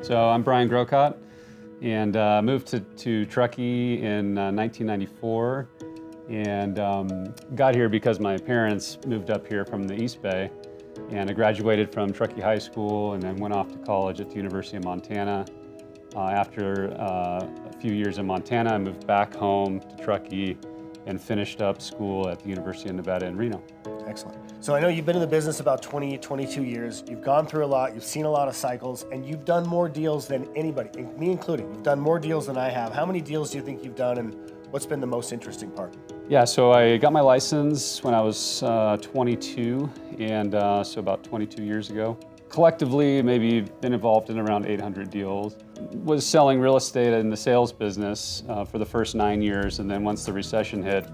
So I'm Brian Grocott, and moved to Truckee in 1994, and got here because my parents moved up here from the East Bay, and I graduated from Truckee High School and then went off to college at the University of Montana. After a few years in Montana, I moved back home to Truckee and finished up school at the University of Nevada in Reno. Excellent. So I know you've been in the business about 22 years. You've gone through a lot, you've seen a lot of cycles, and you've done more deals than anybody, me including. You've done more deals than I have. How many deals do you think you've done, and what's been the most interesting part? Yeah, so I got my license when I was 22, and so about 22 years ago. Collectively, maybe been involved in around 800 deals. Was selling real estate in the sales business for the first 9 years, and then once the recession hit,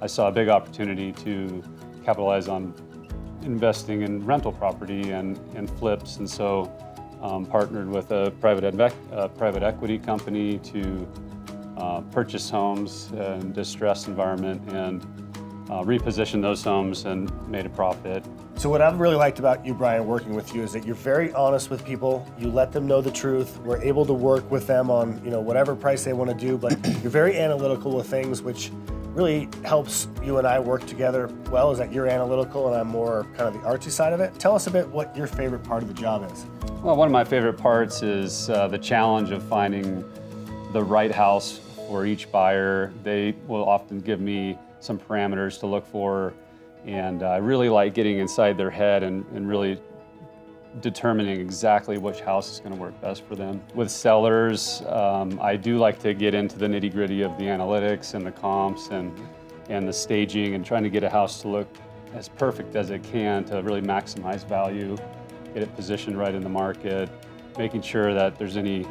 I saw a big opportunity to capitalize on investing in rental property and flips, and so partnered with a private equity company to purchase homes in distressed environment and reposition those homes and made a profit. So what I've really liked about you, Brian, working with you is that you're very honest with people. You let them know the truth. We're able to work with them on whatever price they want to do, but you're very analytical with things, which really helps you and I work together well, is that you're analytical and I'm more kind of the artsy side of it. Tell us a bit what your favorite part of the job is. Well, one of my favorite parts is the challenge of finding the right house for each buyer. They will often give me some parameters to look for, and I really like getting inside their head and really determining exactly which house is going to work best for them. With sellers, I do like to get into the nitty-gritty of the analytics and the comps and the staging, and trying to get a house to look as perfect as it can to really maximize value, get it positioned right in the market, making sure that there's any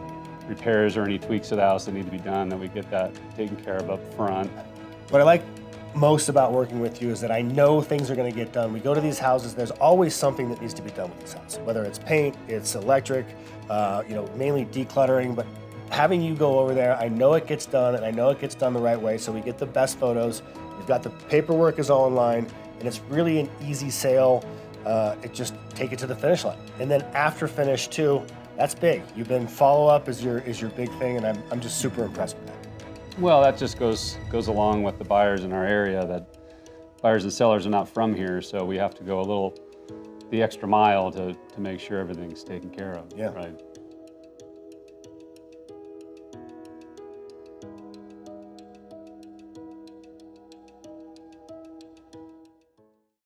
repairs or any tweaks to the house that need to be done, that we get that taken care of up front. What I like most about working with you is that I know things are going to get done. We go to these houses, there's always something that needs to be done with this house, whether it's paint, it's electric, mainly decluttering, but having you go over there, I know it gets done, and I know it gets done the right way, so we get the best photos. We've got the paperwork is all in line, and it's really an easy sale. It just take it to the finish line. And then after finish too, that's big. You've been follow-up is your big thing, and I'm just super impressed with that. Well, that just goes along with the buyers in our area, that buyers and sellers are not from here, so we have to go the extra mile to make sure everything's taken care of. Yeah. Right.